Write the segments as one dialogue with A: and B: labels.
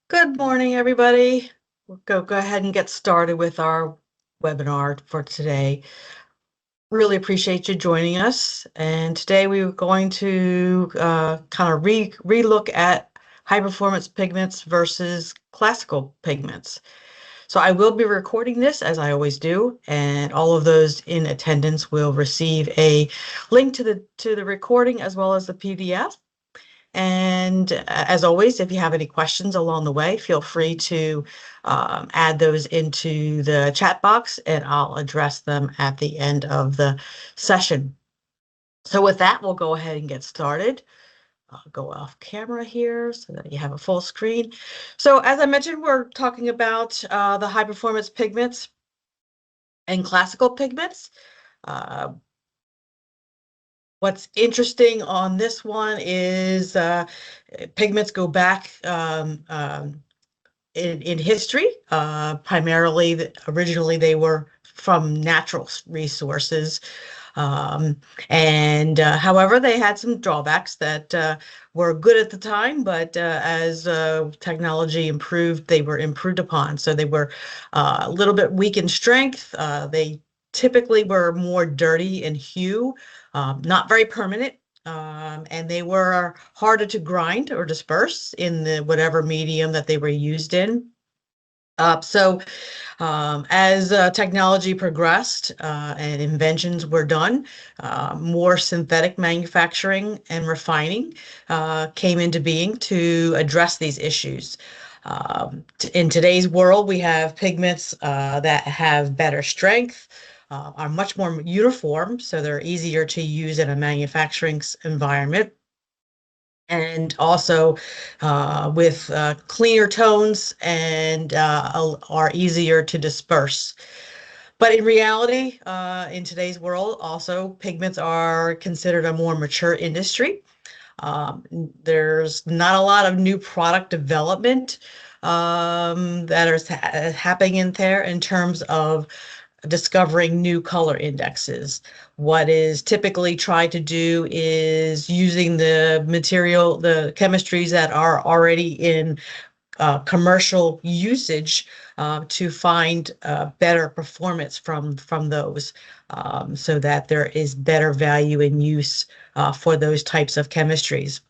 A: Good morning, everybody. We'll go ahead and get started with our webinar for today. Really appreciate you joining us. And today we are going to kind of re-look at high performance pigments versus classical pigments. So I will be recording this as I always do, and all of those in attendance will receive a link to the recording as well as the PDF. And as always, if you have any questions along the way, feel free to add those into the chat box and I'll address them at the end of the session. So with that, we'll go ahead and get started. I'll go off camera here so that you have a full screen. So as I mentioned, we're talking about the high performance pigments and classical pigments. Uh, What's interesting on this one is pigments go back in history. Primarily, originally they were from natural resources. Um, and however, they had some drawbacks that were good at the time, but as technology improved, they were improved upon. So they were a little bit weak in strength. They typically were more dirty in hue, not very permanent. And they were harder to grind or disperse in the whatever medium that they were used in. As technology progressed and inventions were done, more synthetic manufacturing and refining came into being to address these issues. In today's world, we have pigments that have better strength, are much more uniform, so they're easier to use in a manufacturing environment, and also with cleaner tones and are easier to disperse. But in reality, in today's world, also pigments are considered a more mature industry. Um, there's not a lot of new product development that is happening in there in terms of discovering new color indexes. What is typically tried to do is using the material, the chemistries that are already in commercial usage to find better performance from those, so that there is better value in use for those types of chemistries.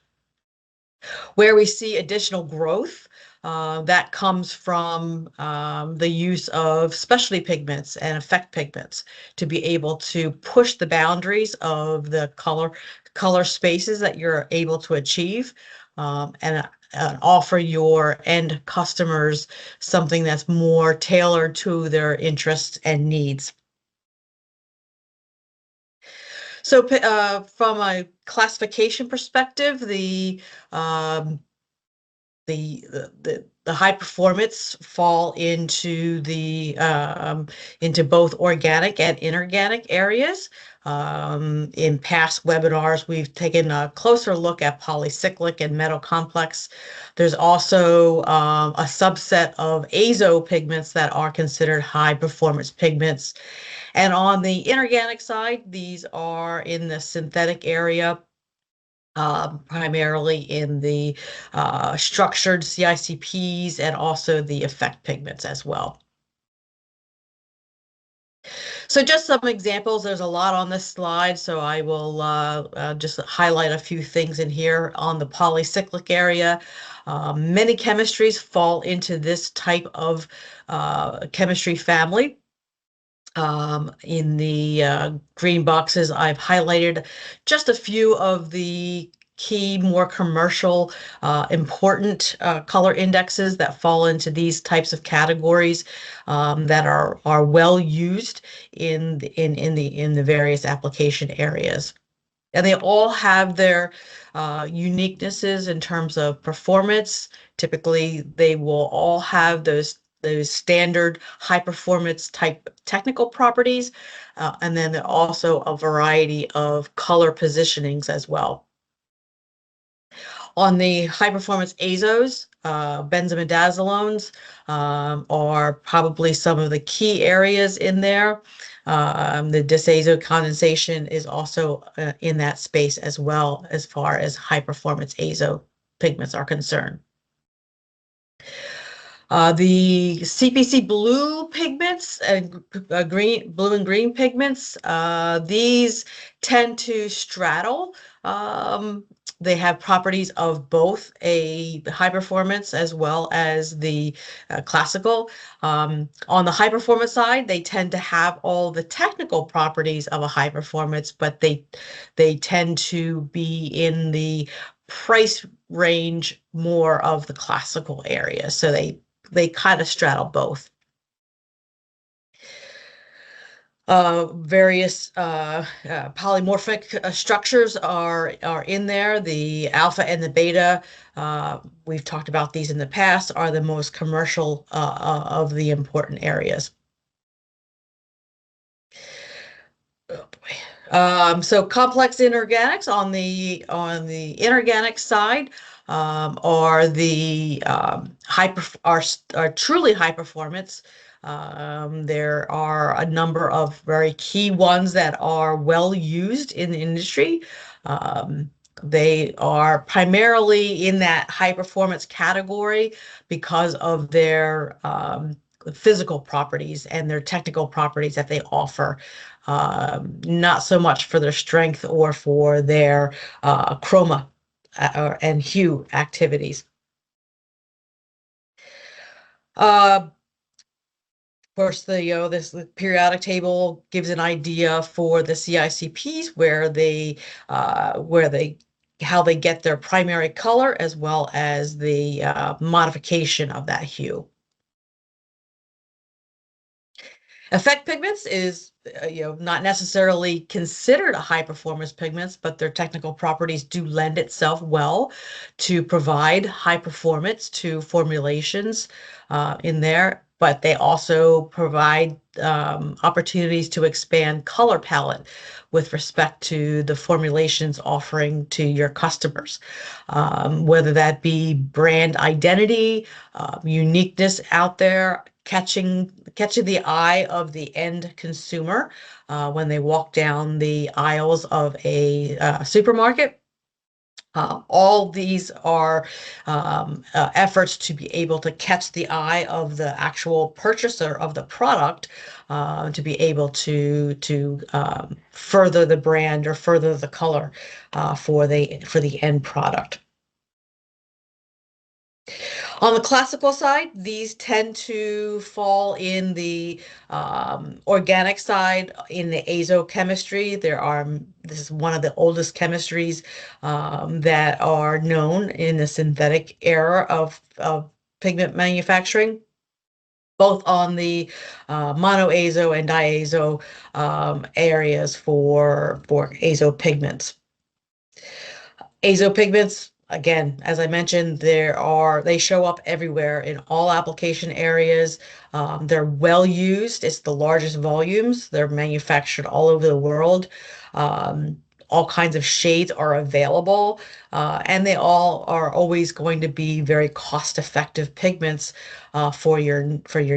A: Where we see additional growth, that comes from the use of specialty pigments and effect pigments to be able to push the boundaries of the color spaces that you're able to achieve, and offer your end customers something that's more tailored to their interests and needs. So from a classification perspective, um, the high performance fall into both organic and inorganic areas. In past webinars, we've taken a closer look at polycyclic and metal complex. There's also a subset of azo pigments that are considered high performance pigments. And on the inorganic side, these are in the synthetic area, primarily in the structured CICPs and also the effect pigments as well. So just some examples. There's a lot on this slide, so I will just highlight a few things in here. On the polycyclic area, many chemistries fall into this type of chemistry family. In the green boxes, I've highlighted just a few of the key, more commercial, important color indexes that fall into these types of categories, that are well used in the various application areas. And they all have their uniquenesses in terms of performance. Typically, they will all have those standard high performance type technical properties, and then there are also a variety of color positionings as well. On the high performance azos, benzimidazolones are probably some of the key areas in there. The disazo condensation is also in that space as well, as far as high performance azo pigments are concerned. The CPC blue pigments and blue and green pigments, these tend to straddle. Um, they have properties of both a high performance as well as the classical. On the high performance side, they tend to have all the technical properties of a high performance, but they tend to be in the price range more of the classical area. So they kind of straddle both. Various polymorphic structures are in there. The alpha and the beta, we've talked about these in the past, are the most commercial of the important areas. Oh boy. So complex inorganics on the inorganic side are the are truly high performance. There are a number of very key ones that are well used in the industry. Um, they are primarily in that high performance category because of their physical properties and their technical properties that they offer, not so much for their strength or for their chroma and hue activities. Of course, this the periodic table gives an idea for the CICPs where they how they get their primary color as well as the modification of that hue. Effect pigments is not necessarily considered a high performance pigments, but their technical properties do lend itself well to provide high performance to formulations in there. But they also provide opportunities to expand color palette with respect to the formulations offering to your customers, whether that be brand identity, uniqueness out there, catching the eye of the end consumer when they walk down the aisles of a supermarket. All these are efforts to be able to catch the eye of the actual purchaser of the product, to be able to further the brand or further the color for the end product. On the classical side, these tend to fall in the organic side, in the azochemistry. This is one of the oldest chemistries that are known in the synthetic era of pigment manufacturing, both on the monoazo and diazo areas for azo pigments. Azo pigments, again, as I mentioned, they show up everywhere in all application areas. They're well used. It's the largest volumes. They're manufactured all over the world. All kinds of shades are available, and they all are always going to be very cost-effective pigments for your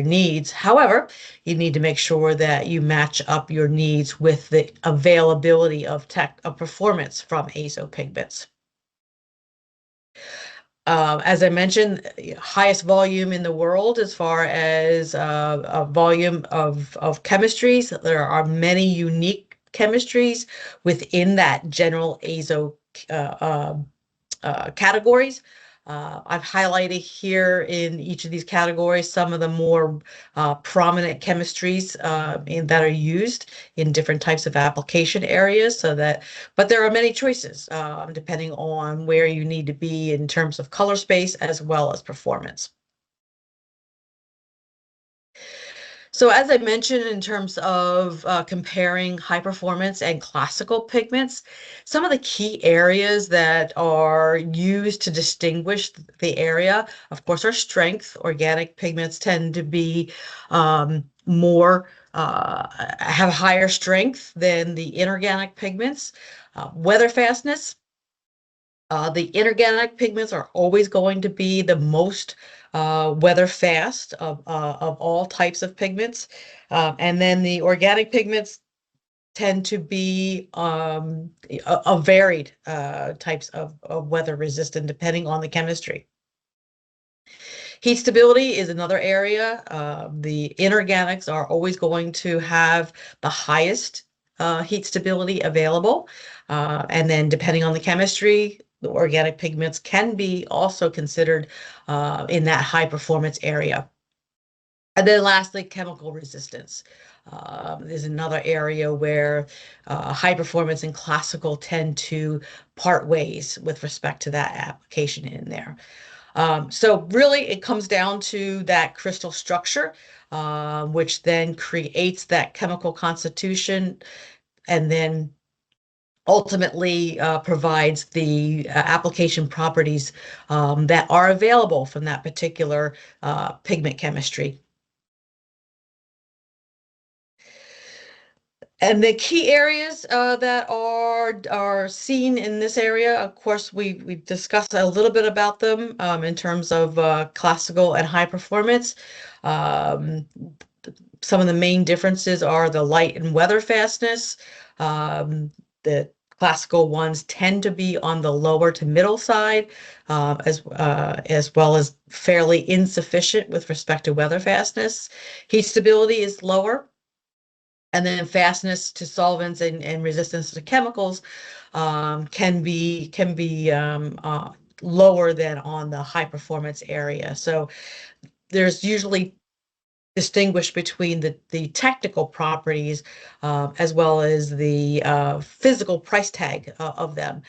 A: needs. However, you need to make sure that you match up your needs with the availability of performance from azo pigments. As I mentioned, highest volume in the world as far as a volume of chemistries. There are many unique chemistries within that general azo uh, categories. I've highlighted here in each of these categories some of the more prominent chemistries that are used in different types of application areas. But there are many choices depending on where you need to be in terms of color space as well as performance. So as I mentioned, in terms of comparing high performance and classical pigments, some of the key areas that are used to distinguish the area, of course, are strength. Organic pigments tend to be have higher strength than the inorganic pigments. Weather fastness. The inorganic pigments are always going to be the most weather fast of all types of pigments. And then the organic pigments tend to be a varied types of weather resistant depending on the chemistry. Heat stability is another area. The inorganics are always going to have the highest heat stability available. And then depending on the chemistry, the organic pigments can be also considered in that high performance area. And then lastly, chemical resistance. Is another area where high performance and classical tend to part ways with respect to that application in there. So really, it comes down to that crystal structure, which then creates that chemical constitution and then ultimately provides the application properties that are available from that particular pigment chemistry. And the key areas that are seen in this area, of course, we've discussed a little bit about them in terms of classical and high performance. Um, some of the main differences are the light and weather fastness. The classical ones tend to be on the lower to middle side, as well as fairly insufficient with respect to weather fastness. Heat stability is lower. And then fastness to solvents and resistance to chemicals can be lower than on the high performance area. So there's usually distinguished between the technical properties as well as the physical price tag of them.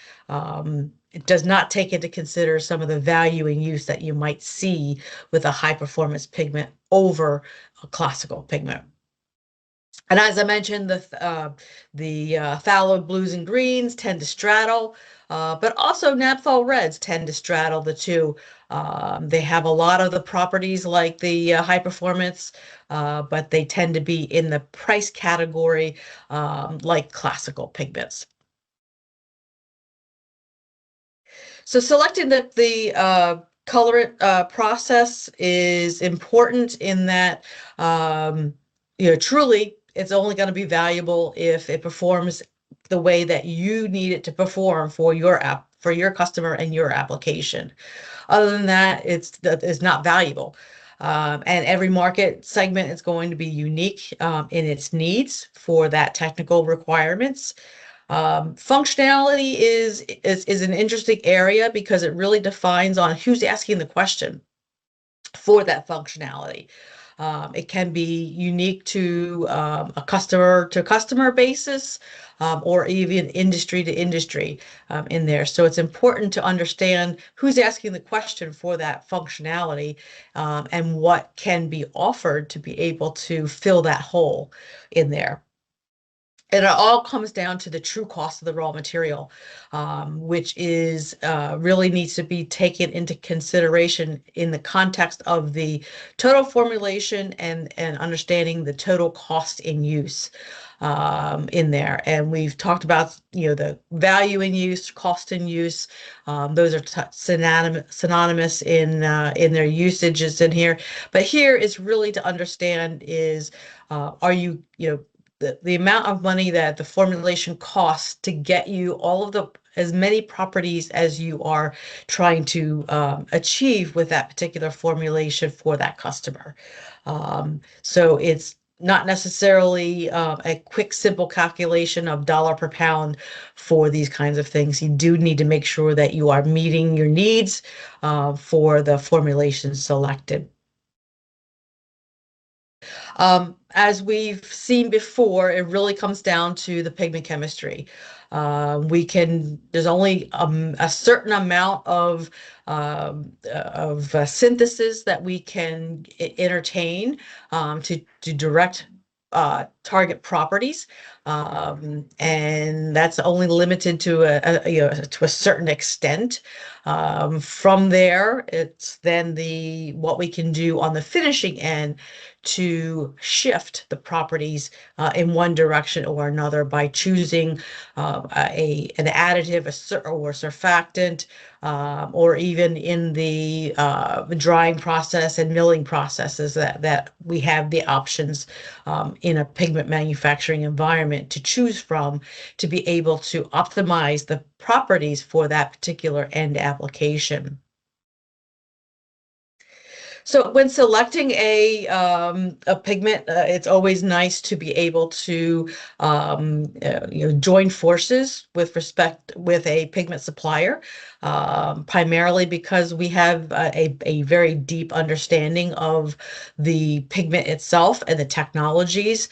A: It does not take into consider some of the value and use that you might see with a high performance pigment over a classical pigment. And as I mentioned, the phthalo blues and greens tend to straddle, but also naphthol reds tend to straddle the two. They have a lot of the properties like the high performance, but they tend to be in the price category like classical pigments. So selecting the color process is important in that truly it's only going to be valuable if it performs the way that you need it to perform for your app, for your customer and your application. Other than that, it's not valuable. And every market segment is going to be unique in its needs for that technical requirements. Functionality is an interesting area because it really defines on who's asking the question for that functionality. It can be unique to a customer basis or even industry to industry in there. So it's important to understand who's asking the question for that functionality and what can be offered to be able to fill that hole in there. And it all comes down to the true cost of the raw material, which is really needs to be taken into consideration in the context of the total formulation and understanding the total cost in use in there. And we've talked about the value in use, cost in use. Those are synonymous in their usages in here. But here is really to understand is are you the amount of money that the formulation costs to get you all of the as many properties as you are trying to achieve with that particular formulation for that customer. So it's not necessarily a quick, simple calculation of dollar per pound for these kinds of things. You do need to make sure that you are meeting your needs for the formulation selected. As we've seen before, it really comes down to the pigment chemistry. There's only a certain amount of synthesis that we can entertain to direct target properties, and that's only limited to to a certain extent. From there, it's then what we can do on the finishing end to shift the properties in one direction or another by choosing an additive, or surfactant, or even in the drying process and milling processes that we have the options in a pigment manufacturing environment to choose from to be able to optimize the properties for that particular end application. So when selecting a pigment, it's always nice to be able to join forces with respect with a pigment supplier, primarily because we have a very deep understanding of the pigment itself and the technologies,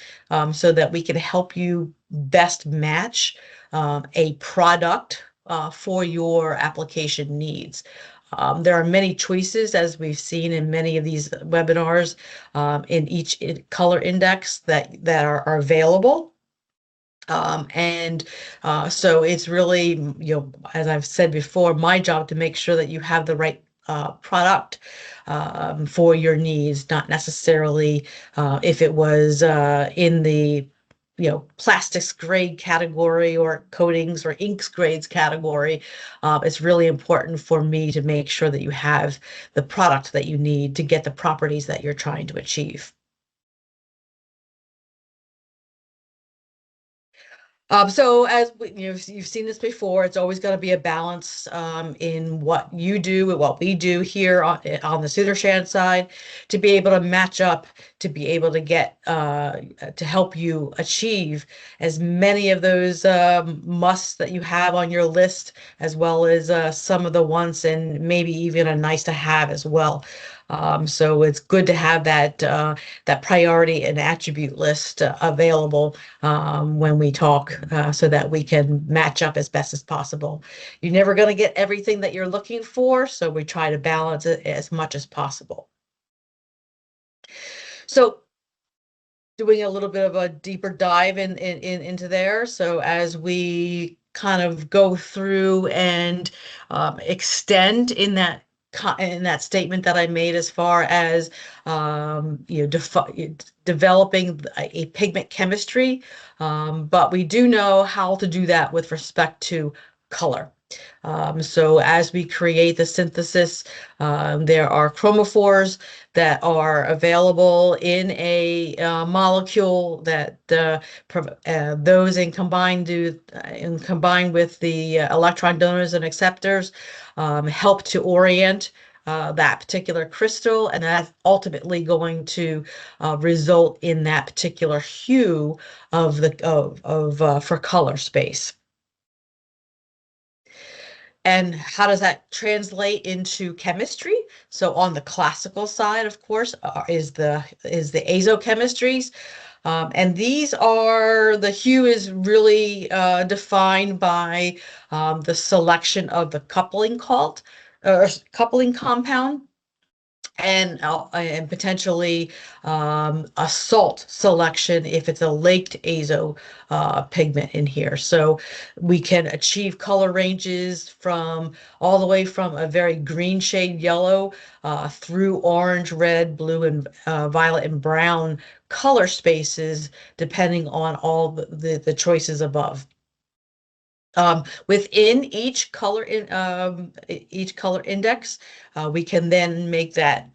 A: so that we can help you best match a product for your application needs. There are many choices, as we've seen in many of these webinars, in each color index that are available. And so it's really, as I've said before, my job to make sure that you have the right product for your needs, not necessarily if it was in the plastics grade category or coatings or inks grades category. It's really important for me to make sure that you have the product that you need to get the properties that you're trying to achieve. So as you've seen this before, it's always going to be a balance in what you do and what we do here on the Sudarshan side to be able to match up, to be able to get to help you achieve as many of those musts that you have on your list, as well as some of the wants and maybe even a nice to have as well. So it's good to have that priority and attribute list available when we talk, so that we can match up as best as possible. You're never going to get everything that you're looking for, so we try to balance it as much as possible. So doing a little bit of a deeper dive into there. So as we kind of go through and extend in that statement that I made, as far as developing a pigment chemistry, but we do know how to do that with respect to color. So as we create the synthesis, there are chromophores that are available in a molecule that those in combined with the electron donors and acceptors help to orient that particular crystal, and that's ultimately going to result in that particular hue of the of for color space. And how does that translate into chemistry? So on the classical side, of course, is the azo chemistries. And these are, the hue is really defined by the selection of the coupling compound, and potentially a salt selection if it's a laked azo pigment in here. So we can achieve color ranges from all the way from a very green shade yellow through orange, red, blue, and violet and brown color spaces, depending on all the choices above. Within each color index, we can then make that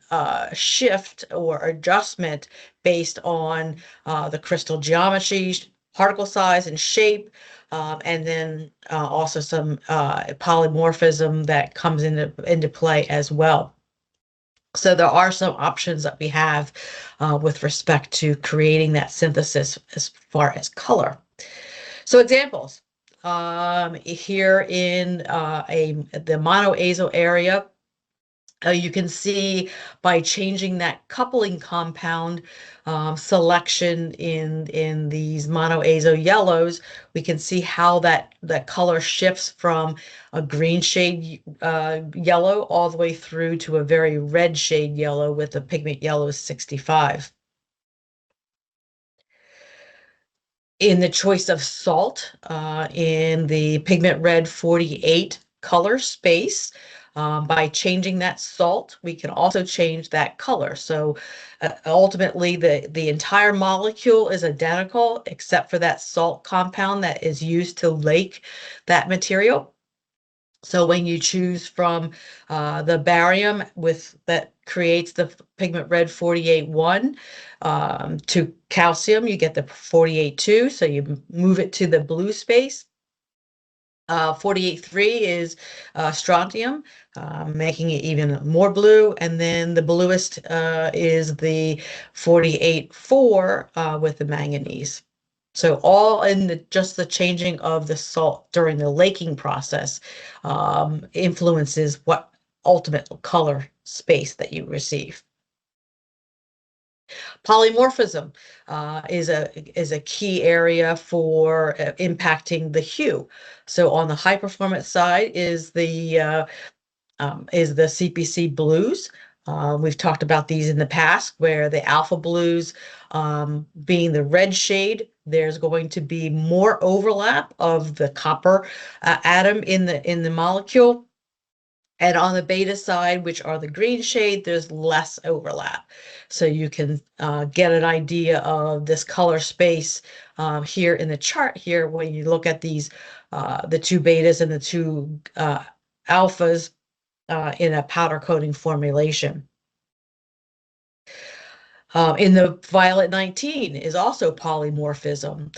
A: shift or adjustment based on the crystal geometry, particle size, and shape, and then also some polymorphism that comes into play as well. So there are some options that we have with respect to creating that synthesis as far as color. So examples, here in the monoazo area, you can see by changing that coupling compound selection in these monoazo yellows, we can see how that color shifts from a green shade yellow all the way through to a very red shade yellow with the pigment yellow 65. In the choice of salt, in the pigment red 48 color space, by changing that salt, we can also change that color. So ultimately, the entire molecule is identical except for that salt compound that is used to lake that material. So when you choose from the barium that creates the pigment red 48-1 to calcium, you get the 48-2. So you move it to the blue space. 48.3 is strontium, making it even more blue. And then the bluest is the 48.4 with the manganese. So all in just the changing of the salt during the laking process influences what ultimate color space that you receive. Polymorphism is a key area for impacting the hue. So on the high performance side is the CPC blues. We've talked about these in the past, where the alpha blues being the red shade, there's going to be more overlap of the copper atom in the molecule. And on the beta side, which are the green shade, there's less overlap. So you can get an idea of this color space here in the chart here when you look at these, the two betas and the two alphas in a powder coating formulation. In the violet 19 is also polymorphism.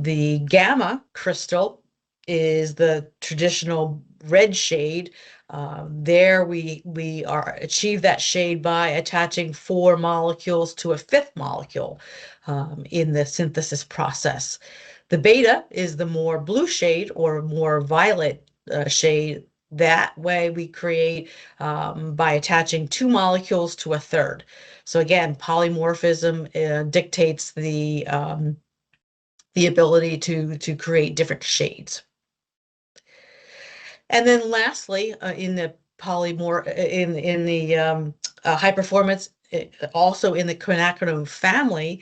A: The gamma crystal is the traditional red shade. There we are achieve that shade by attaching 4 molecules to a 5th molecule in the synthesis process. The beta is the more blue shade or more violet shade. That way we create by attaching 2 molecules to a 3rd. So again, polymorphism dictates the ability to create different shades. And then lastly, in the in the high performance, also in the quinacridone family,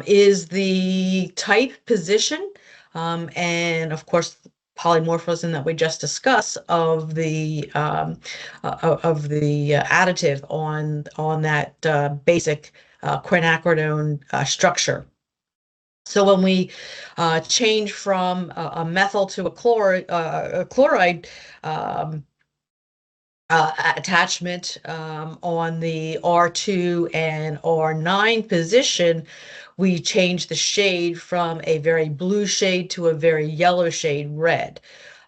A: is the type, position, and of course polymorphism that we just discussed of the additive on that basic quinacridone structure. So when we change from a methyl to a chloride attachment on the R2 and R9 position, we change the shade from a very blue shade to a very yellow shade red.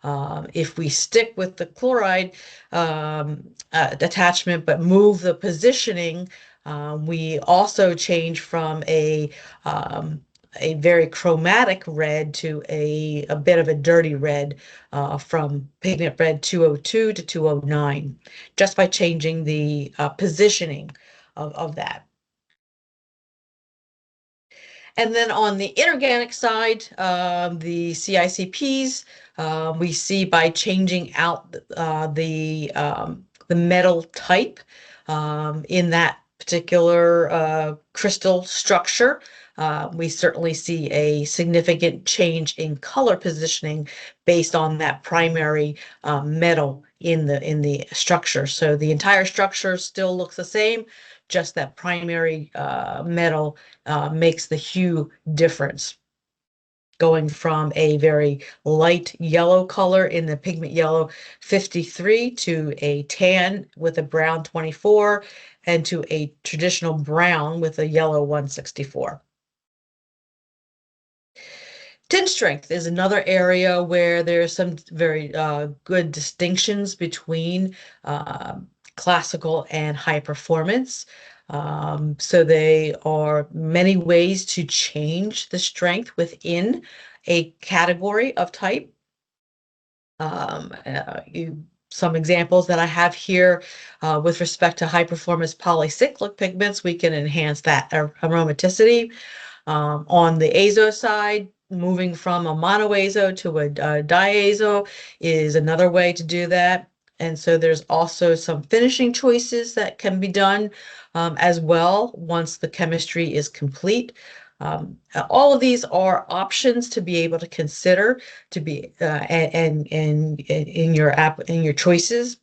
A: If we stick with the chloride attachment but move the positioning, we also change from a very chromatic red to a bit of a dirty red from pigment red 202 to 209, just by changing the positioning of that. And then on the inorganic side, the CICPs, we see by changing out the metal type in that particular crystal structure, we certainly see a significant change in color positioning based on that primary metal in the structure. So the entire structure still looks the same, just that primary metal makes the hue difference, going from a very light yellow color in the pigment yellow 53 to a tan with a brown 24 and to a traditional brown with a yellow 164. Tint strength is another area where there's some very good distinctions between classical and high performance. So they are many ways to change the strength within a category of type. Some examples that I have here with respect to high performance polycyclic pigments, we can enhance that aromaticity. On the azo side, moving from a monoazo to a diazo is another way to do that. And so there's also some finishing choices that can be done as well once the chemistry is complete. All of these are options to be able to consider to be and in your choices.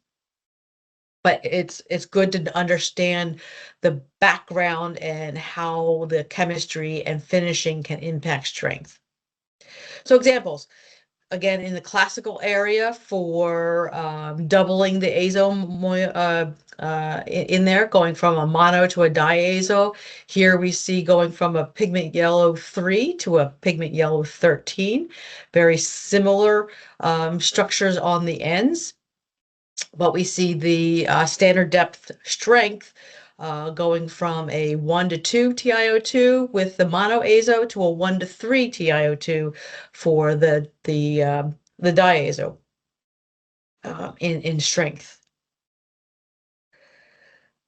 A: But it's good to understand the background and how the chemistry and finishing can impact strength. So examples, again, in the classical area for doubling the azo in there, going from a mono to a diazo. Here we see going from a pigment yellow 3 to a pigment yellow 13. Very similar structures on the ends, but we see the standard depth strength going from a 1 to 2 TiO2 with the mono azo to a 1 to 3 TiO2 for the diazo in strength.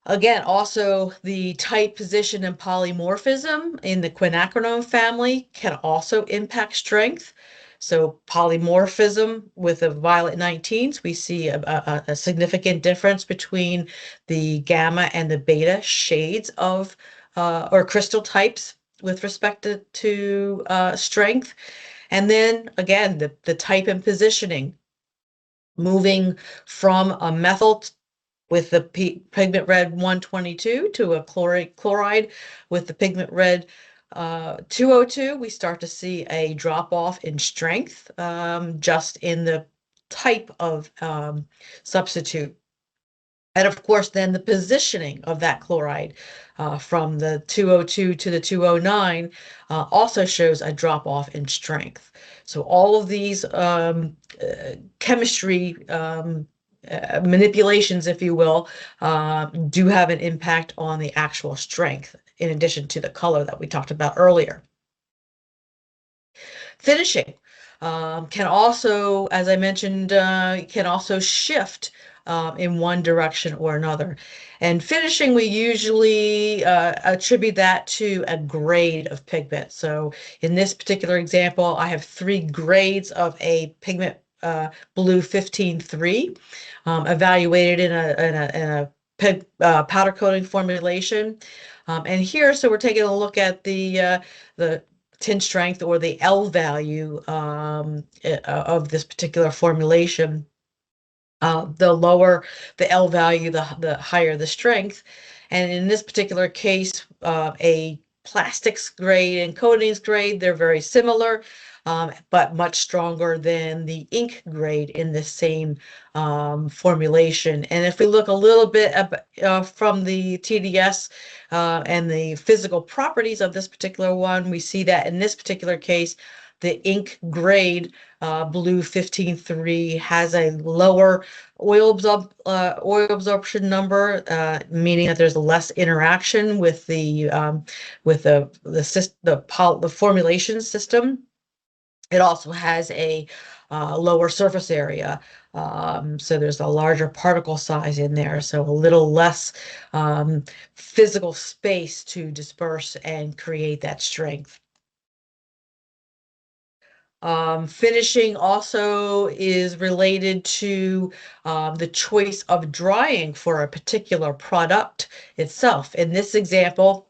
A: Again, also the type, position, and polymorphism in the quinacridone family can also impact strength. So polymorphism with the violet 19s, we see a significant difference between the gamma and the beta shades of or crystal types with respect to strength. And then again, the type and positioning, moving from a methyl with the pigment red 122 to a chloride with the pigment red 202, we start to see a drop off in strength just in the type of substitute. And of course, then the positioning of that chloride from the 202 to the 209 also shows a drop off in strength. So all of these chemistry manipulations, if you will, do have an impact on the actual strength, in addition to the color that we talked about earlier. Finishing can also, as I mentioned, can also shift in one direction or another. And finishing, we usually attribute that to a grade of pigment. So in this particular example, I have 3 grades of a pigment blue 15-3 evaluated in a powder coating formulation. And here, so we're taking a look at the tint strength, or the L value of this particular formulation. The lower the L value, the higher the strength. And in this particular case, a plastics grade and coatings grade, they're very similar, but much stronger than the ink grade in the same formulation. And if we look a little bit from the TDS and the physical properties of this particular one, we see that in this particular case, the ink grade blue 15-3 has a lower oil absorption number, meaning that there's less interaction with the formulation system. It also has a lower surface area, so there's a larger particle size in there, so a little less physical space to disperse and create that strength. Finishing also is related to the choice of drying for a particular product itself. In this example,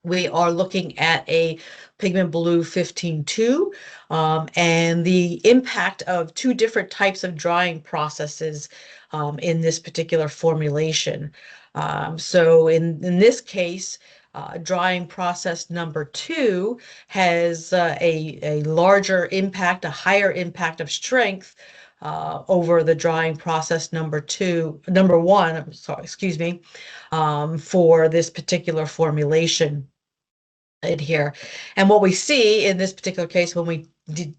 A: we are looking at a pigment blue 15-2 and the impact of 2 different types of drying processes in this particular formulation. So in this case, drying process number 2 has a larger impact, a higher impact of strength over the drying process number 1, I'm sorry, excuse me, for this particular formulation in here. And what we see in this particular case, when we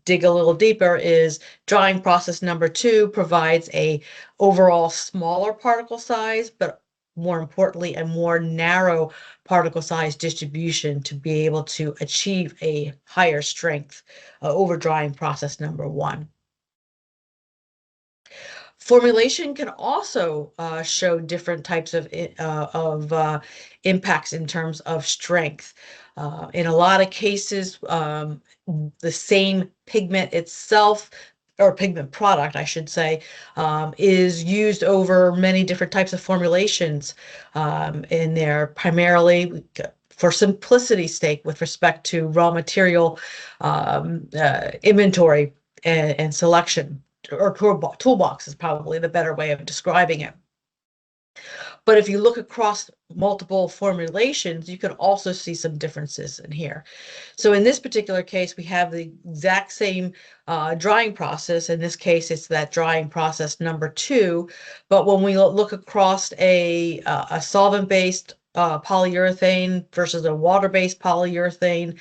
A: dig a little deeper, is drying process number 2 provides a overall smaller particle size, but more importantly, a more narrow particle size distribution to be able to achieve a higher strength over drying process number 1. Formulation can also show different types of impacts in terms of strength. In a lot of cases, the same pigment itself, or pigment product, I should say, is used over many different types of formulations in there, primarily for simplicity's sake with respect to raw material inventory and selection, or toolbox is probably the better way of describing it. But if you look across multiple formulations, you can also see some differences in here. So in this particular case, we have the exact same drying process. In this case, it's that drying process number 2. But when we look across a solvent-based polyurethane versus a water-based polyurethane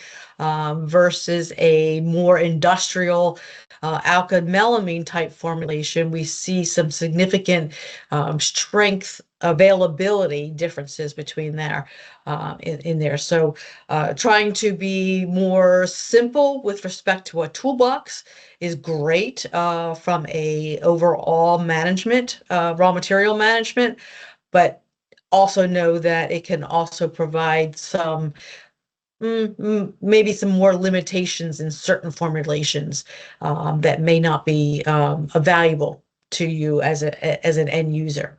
A: versus a more industrial alkyl-melamine type formulation, we see some significant strength availability differences between there in there. So trying to be more simple with respect to a toolbox is great from a overall management, raw material management, but also know that it can also provide some maybe some more limitations in certain formulations that may not be valuable to you as an end user.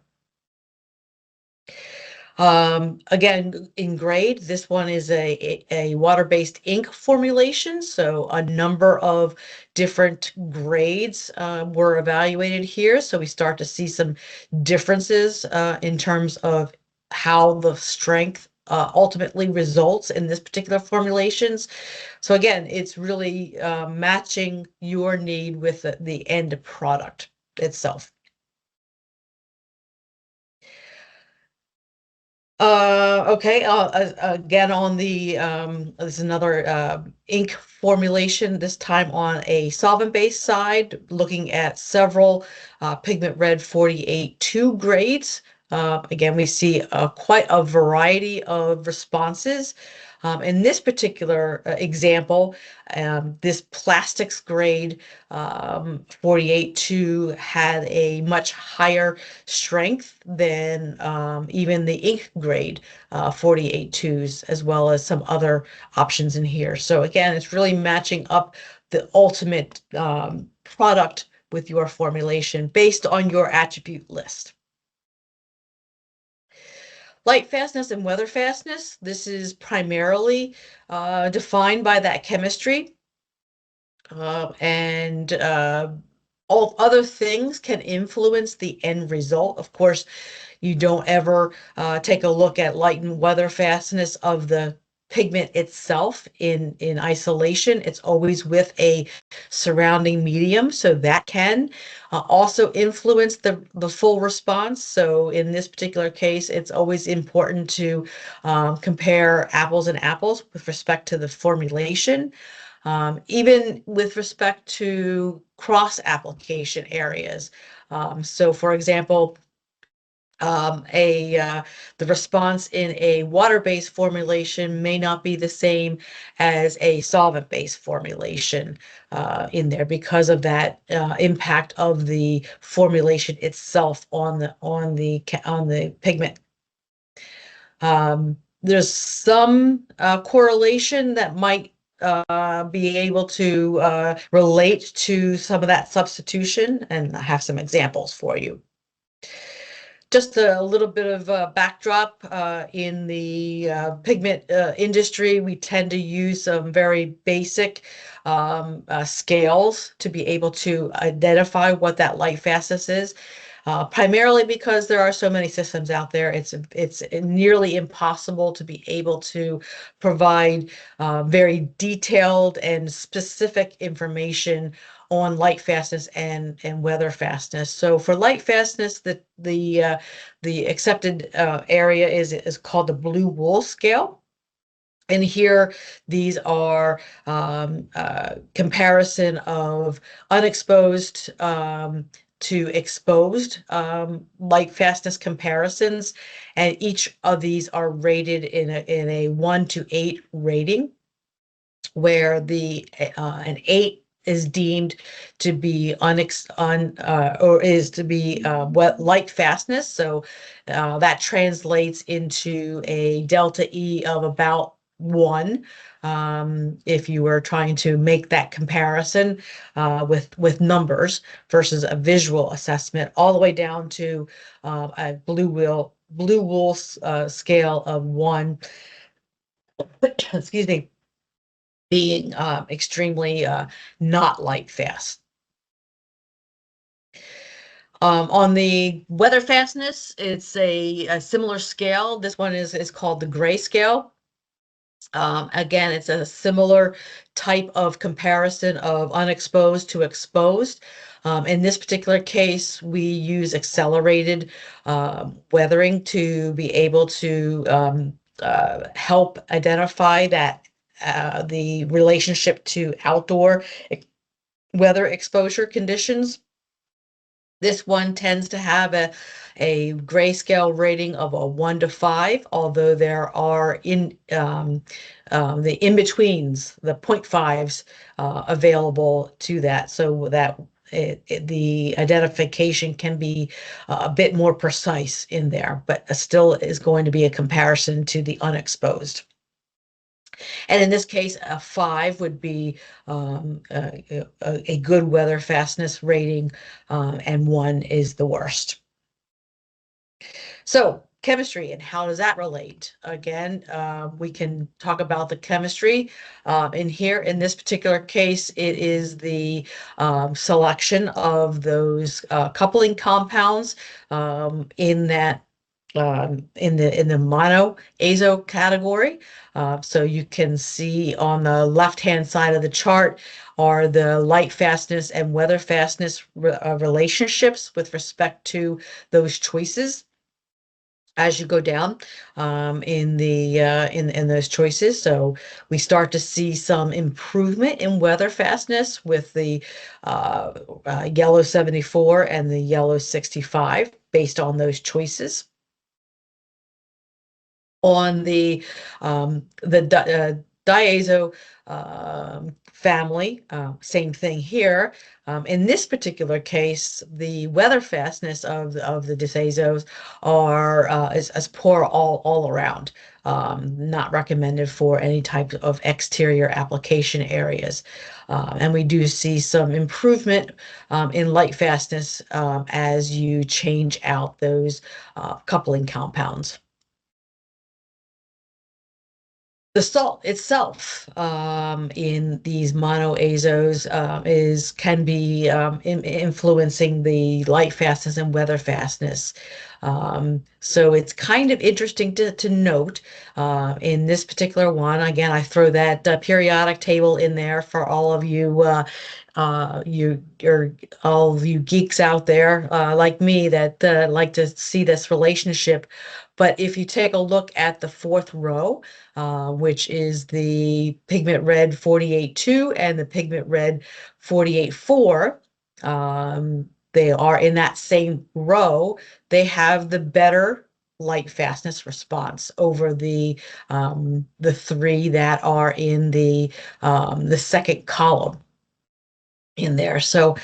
A: Again, in grade, this one is a water-based ink formulation, so a number of different grades were evaluated here. So we start to see some differences in terms of how the strength ultimately results in this particular formulations. So again, it's really matching your need with the end product itself. Okay, again on the this is another ink formulation, this time on a solvent-based side, looking at several Pigment Red 48-2 grades. Again, we see quite a variety of responses. In this particular example, this plastics grade 48-2 had a much higher strength than even the ink grade 48-2s, as well as some other options in here. So again, it's really matching up the ultimate product with your formulation based on your attribute list. Light fastness and weather fastness, this is primarily defined by that chemistry. And all other things can influence the end result. Of course, you don't ever take a look at light and weather fastness of the pigment itself in isolation. It's always with a surrounding medium, so that can also influence the full response. So in this particular case, it's always important to compare apples and apples with respect to the formulation. Even with respect to cross-application areas. So for example, the response in a water-based formulation may not be the same as a solvent-based formulation in there because of that impact of the formulation itself on the pigment. There's some correlation that might be able to relate to some of that substitution, and I have some examples for you. Just a little bit of a backdrop in the pigment industry. We tend to use some very basic scales to be able to identify what that light fastness is. Primarily because there are so many systems out there, it's nearly impossible to be able to provide very detailed and specific information on light fastness and weather fastness. So for light fastness, the accepted area is called the blue wool scale. And here, these are comparison of unexposed to exposed light fastness comparisons, and each of these are rated in a 1 to 8 rating, where an 8 is deemed to be or is to be light fastness. So that translates into a delta E of about 1. If you were trying to make that comparison with numbers versus a visual assessment, all the way down to a blue wool scale of 1. Excuse me, being extremely not light fast. On the weather fastness, it's a similar scale. This one is called the gray scale. Again, it's a similar type of comparison of unexposed to exposed. In this particular case, we use accelerated weathering to be able to help identify that the relationship to outdoor weather exposure conditions. This one tends to have a grayscale rating of a 1 to 5, although there are the in-betweens, the 0.5s available to that, so that the identification can be a bit more precise in there, but still is going to be a comparison to the unexposed. And in this case, a 5 would be a good weather fastness rating, and 1 is the worst. So chemistry and how does that relate? Again, we can talk about the chemistry. In here, in this particular case, it is the selection of those coupling compounds in that in the mono azo category. So you can see on the left-hand side of the chart are the light fastness and weather fastness relationships with respect to those choices as you go down in the in those choices. So we start to see some improvement in weather fastness with the yellow 74 and the yellow 65 based on those choices. On the diazo family, same thing here. In this particular case, the weather fastness of the disazos are is poor all around. Not recommended for any type of exterior application areas. And we do see some improvement in light fastness as you change out those coupling compounds. The salt itself in these monoazos is can be influencing the light fastness and weather fastness. So it's kind of interesting to note in this particular one. Again, I throw that periodic table in there for all of you all of you geeks out there like me that like to see this relationship. But if you take a look at the fourth row, which is the pigment red 48.2 and the pigment red 48.4. They are in that same row. They have the better light fastness response over the three that are in the second column in there. So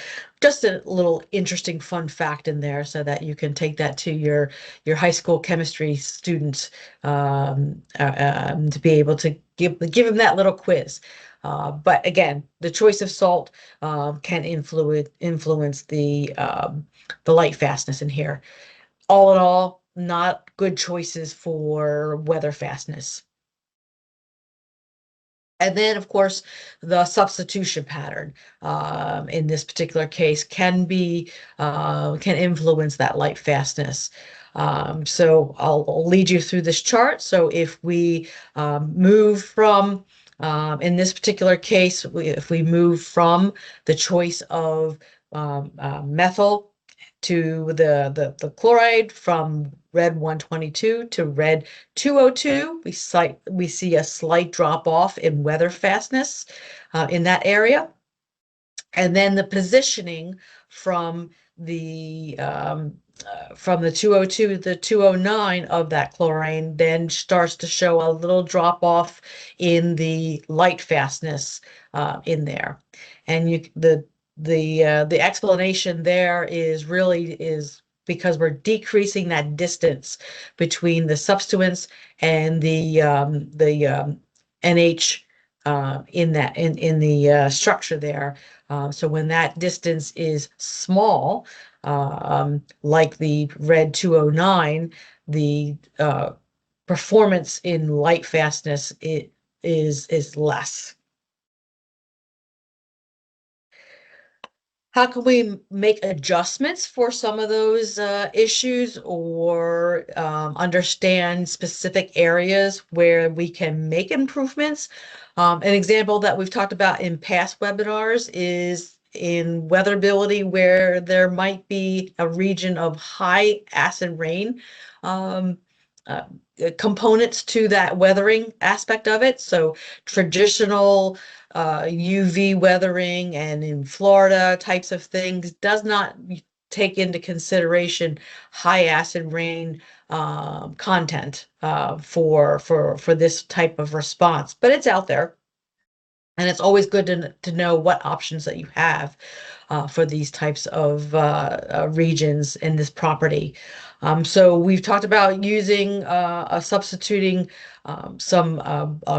A: just a little interesting fun fact in there so that you can take that to your high school chemistry students to be able to give them that little quiz. But again, the choice of salt can influence the light fastness in here. All in all, not good choices for weather fastness. And then, of course, the substitution pattern in this particular case can influence that light fastness. So I'll lead you through this chart. So if we move from, in this particular case, if we move from the choice of methyl to the chloride from red 122 to red 202, we see a slight drop off in weather fastness in that area. And then the positioning from from the 202 to the 209 of that chlorine then starts to show a little drop off in the light fastness in there. And the explanation there is really is because we're decreasing that distance between the substituents and the NH in the structure there. So when that distance is small, like the red 209, the performance in light fastness is less. How can we make adjustments for some of those issues or understand specific areas where we can make improvements? An example that we've talked about in past webinars is in weatherability, where there might be a region of high acid rain. Um, uh, Components to that weathering aspect of it. So traditional UV weathering and in Florida types of things does not take into consideration high acid rain content for this type of response, but it's out there. And it's always good to know what options that you have for these types of regions in this property. So we've talked about using substituting some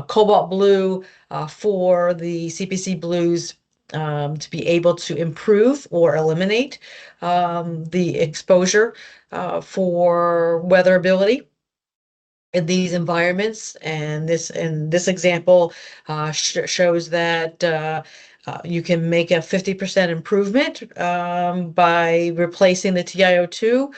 A: cobalt blue for the CPC blues to be able to improve or eliminate the exposure for weatherability in these environments. And this example shows that you can make a 50% improvement by replacing the TiO2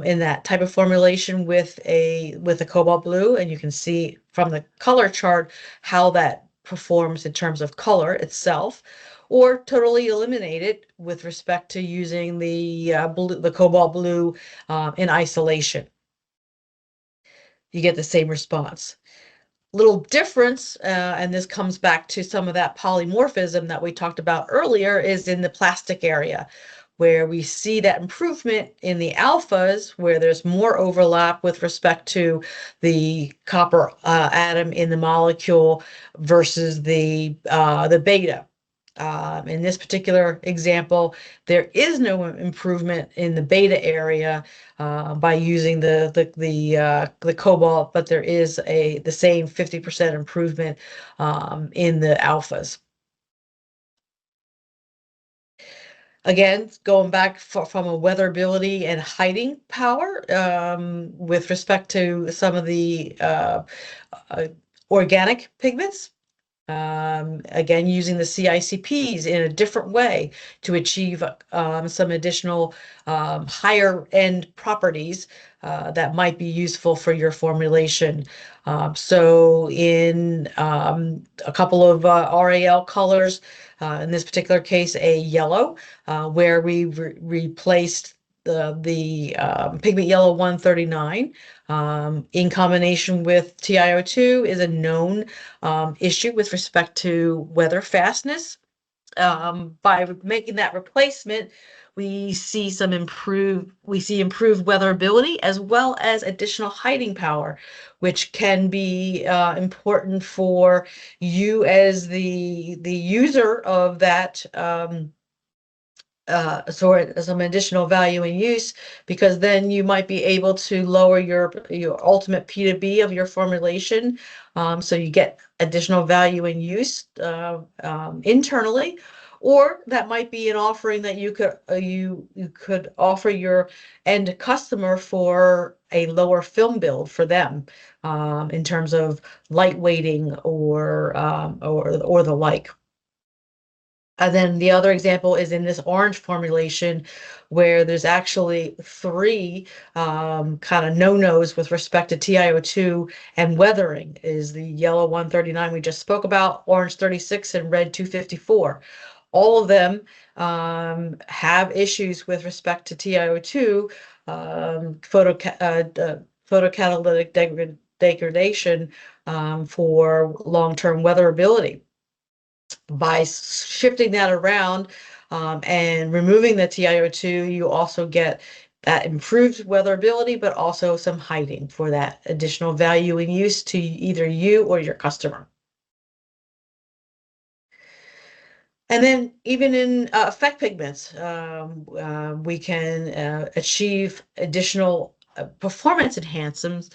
A: in that type of formulation with a cobalt blue. And you can see from the color chart how that performs in terms of color itself, or totally eliminate it with respect to using the cobalt blue in isolation. You get the same response. Little difference, and this comes back to some of that polymorphism that we talked about earlier, is in the plastic area, where we see that improvement in the alphas, where there's more overlap with respect to the copper atom in the molecule versus the beta. In this particular example, there is no improvement in the beta area by using the cobalt, but there is the same 50% improvement in the alphas. Again, going back from a weatherability and hiding power with respect to some of the uh, organic pigments. Again, using the CICPs in a different way to achieve some additional higher end properties that might be useful for your formulation. So in a couple of RAL colors, in this particular case, a yellow, where we replaced the pigment yellow 139 in combination with TiO2 is a known issue with respect to weather fastness. By making that replacement, we see improved weatherability as well as additional hiding power, which can be important for you as the user of that sort some additional value in use, because then you might be able to lower your ultimate P to B of your formulation, so you get additional value in use internally, or that might be an offering that you could offer your end customer for a lower film build for them in terms of lightweighting or the like. And then the other example is in this orange formulation, where there's actually three kind of no-nos with respect to TiO2 and weathering, is the yellow 139 we just spoke about, orange 36, and red 254. All of them have issues with respect to TiO2, photocatalytic degradation for long-term weatherability. By shifting that around and removing the TiO2, you also get that improved weatherability, but also some hiding for that additional value in use to either you or your customer. And then even in effect pigments, we can achieve additional performance enhancements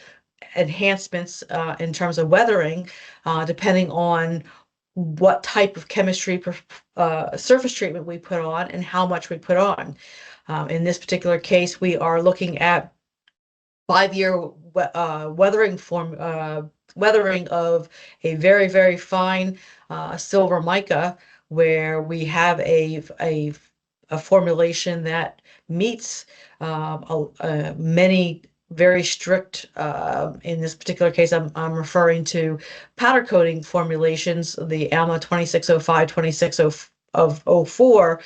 A: in terms of weathering, depending on what type of chemistry surface treatment we put on and how much we put on. In this particular case, we are looking at 5-year weathering of a very, very fine silver mica, where we have a a formulation that meets many very strict, in this particular case, I'm referring to powder coating formulations, the ALMA 2605, 2604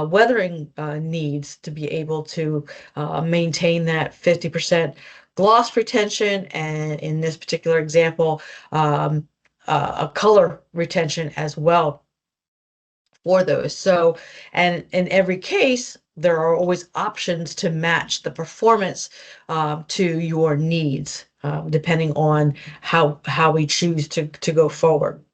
A: weathering needs to be able to maintain that 50% gloss retention, and in this particular example, a color retention as well for those. So, and in every case, there are always options to match the performance to your needs, depending on how we choose to go forward.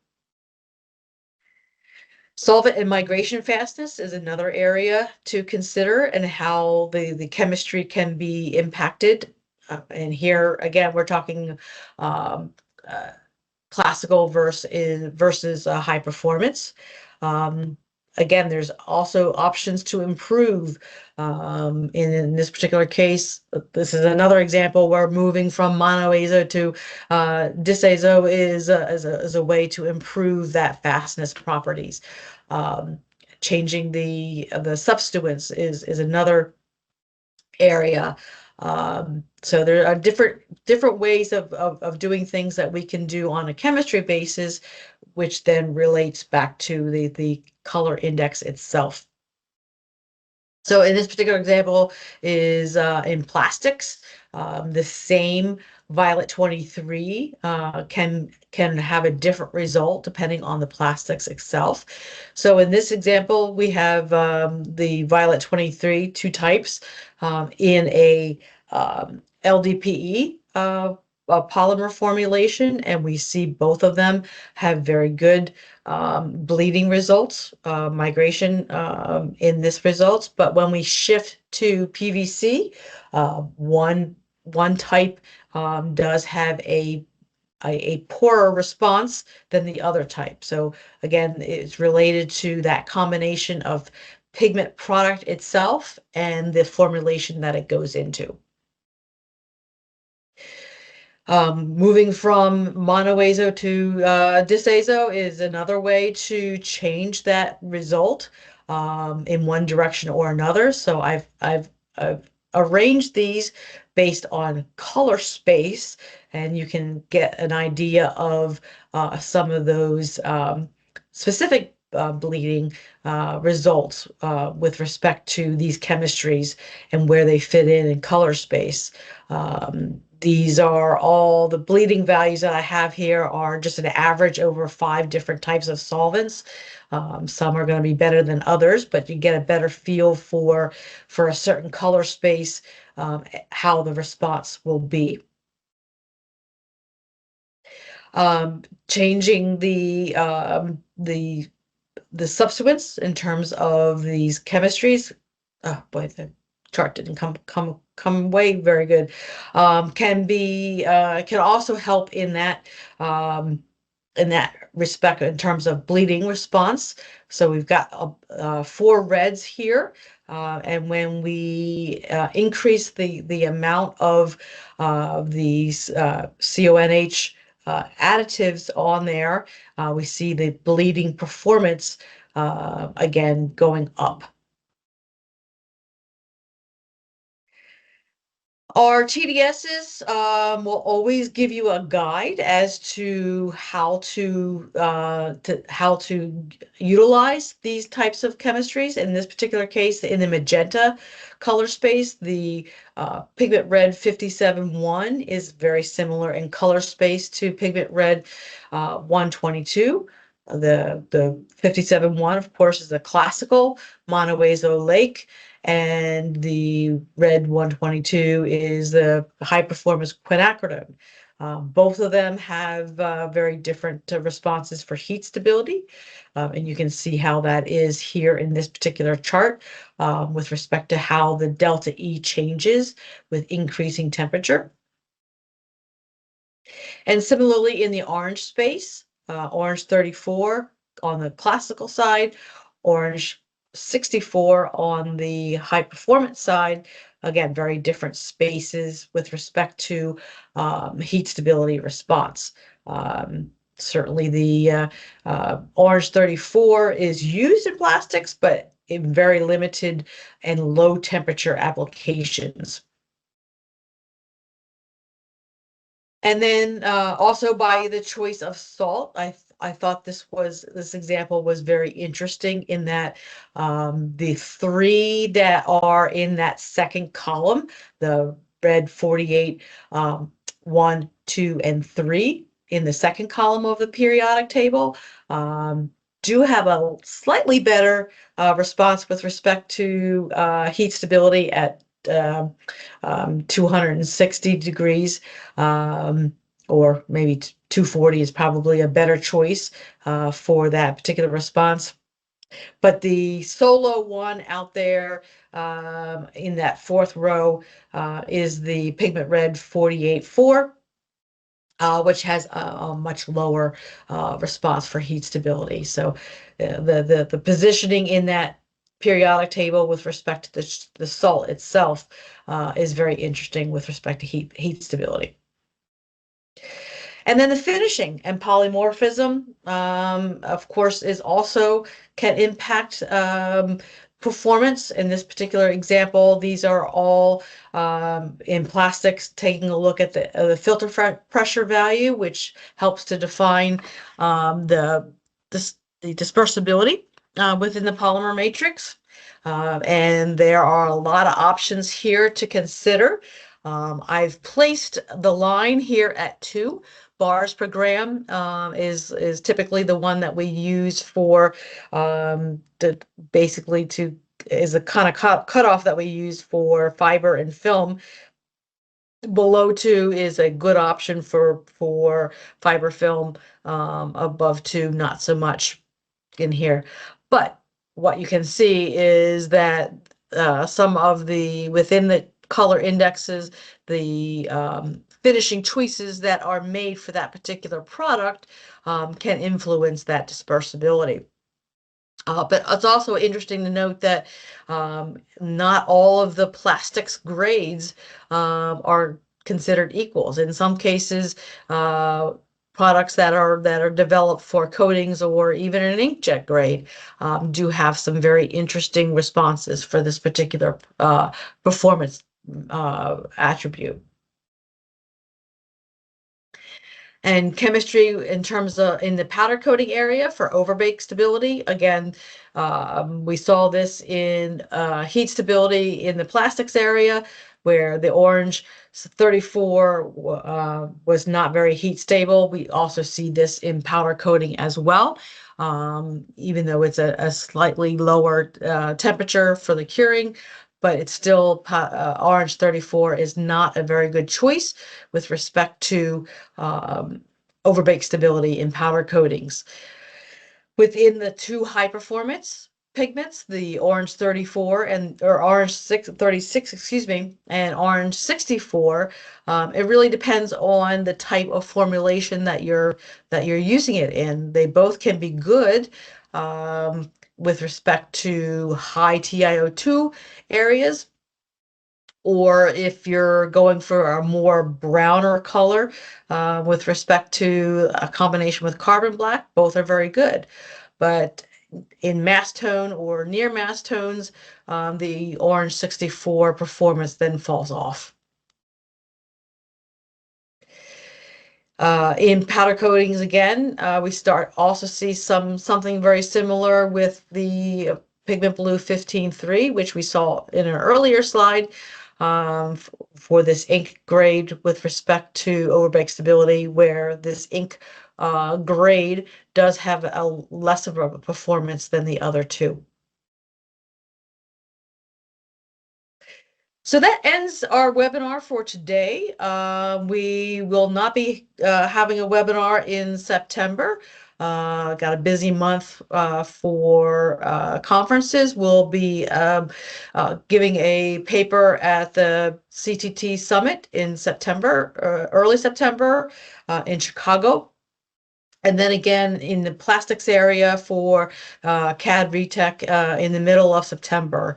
A: Solvent and migration fastness is another area to consider, and how the chemistry can be impacted. And here again, we're talking um, uh, classical versus high performance. Um, Again, there's also options to improve. In this particular case, this is another example where moving from monoazo to disazo is a way to improve that fastness properties. Um, Changing the substituents is another area. So there are different ways of doing things that we can do on a chemistry basis, which then relates back to the color index itself. So in this particular example is in plastics. The same violet 23 can have a different result depending on the plastics itself. So in this example, we have the violet 23, two types, in a LDPE a polymer formulation, and we see both of them have very good bleeding results, migration in this results. But when we shift to PVC, one type does have a poorer response than the other type. So again, it's related to that combination of pigment product itself and the formulation that it goes into. Moving from monoazo to disazo is another way to change that result in one direction or another. So I've arranged these based on color space, and you can get an idea of some of those specific bleeding results with respect to these chemistries and where they fit in color space. These are all the bleeding values that I have here are just an average over 5 different types of solvents. Some are going to be better than others, but you get a better feel for a certain color space, how the response will be. Changing the substituents in terms of these chemistries. Oh boy, the chart didn't come away very good. Can also help in that respect in terms of bleeding response. So we've got 4 reds here, and when we increase the amount of these CONH additives on there, we see the bleeding performance again going up. Our TDSs will always give you a guide as to how to utilize these types of chemistries. In this particular case, in the magenta color space, the Pigment Red 57-1 is very similar in color space to Pigment Red 122. The 57-1, of course, is a classical monoazo lake, and the red 122 is the high performance quinacridone. Both of them have very different responses for heat stability, and you can see how that is here in this particular chart with respect to how the delta E changes with increasing temperature. And similarly in the orange space, orange 34 on the classical side, orange 64 on the high performance side. Again, very different spaces with respect to heat stability response. Certainly the orange 34 is used in plastics, but in very limited and low temperature applications. And then also by the choice of salt, I thought this example was very interesting in that the three that are in that second column, the red 48, 1, 2, and 3 in the second column of the periodic table, do have a slightly better response with respect to heat stability at 260 degrees, or maybe 240 is probably a better choice for that particular response. But the solo one out there in that fourth row is the Pigment Red 48-4. Which has a much lower response for heat stability. So the positioning in that periodic table with respect to the salt itself is very interesting with respect to heat stability. And then the finishing and polymorphism, of course, is also can impact performance. In this particular example, these are all in plastics, taking a look at the filter pressure value, which helps to define the dispersibility within the polymer matrix. And there are a lot of options here to consider. I've placed the line here at 2 bars per gram, is typically the one that we use for basically is a kind of cutoff that we use for fiber and film. Below 2 is a good option for fiber film. Above 2, not so much in here. But what you can see is that some of within the color indexes, the finishing choices that are made for that particular product can influence that dispersibility. But it's also interesting to note that not all of the plastics grades are considered equals. In some cases, products that are developed for coatings or even an inkjet grade do have some very interesting responses for this particular performance attribute. And chemistry in terms of in the powder coating area for overbake stability. Again, we saw this in heat stability in the plastics area, where the orange 34 was not very heat stable. We also see this in powder coating as well, even though it's a slightly lower temperature for the curing. But it's still orange 34 is not a very good choice with respect to overbake stability in powder coatings. Within the 2 high performance pigments, the orange 34 or orange 36, excuse me, and orange 64, it really depends on the type of formulation that you're using it in. They both can be good with respect to high TiO2 areas, or if you're going for a more browner color with respect to a combination with carbon black, both are very good. But in mass tone or near mass tones, the orange 64 performance then falls off. In powder coatings again, we also see something very similar with the Pigment Blue 15-3, which we saw in an earlier slide for this ink grade with respect to overbake stability, where this ink grade does have a less of a performance than the other 2. So that ends our webinar for today. We will not be having a webinar in September. Got a busy month for conferences. We'll be giving a paper at the CTT Summit in September, early September, in Chicago. And then again in the plastics area for CAD Retech in the middle of September.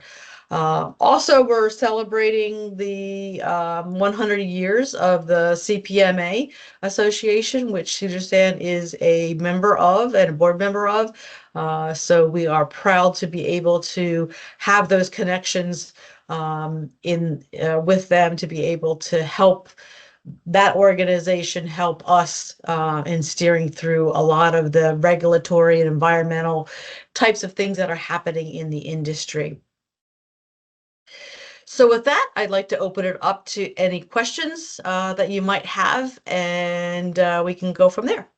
A: Also, we're celebrating the 100 years of the CPMA Association, which Sudarshan is a member of and a board member of. So we are proud to be able to have those connections in with them, to be able to help that organization help us in steering through a lot of the regulatory and environmental types of things that are happening in the industry. So with that, I'd like to open it up to any questions that you might have, and we can go from there.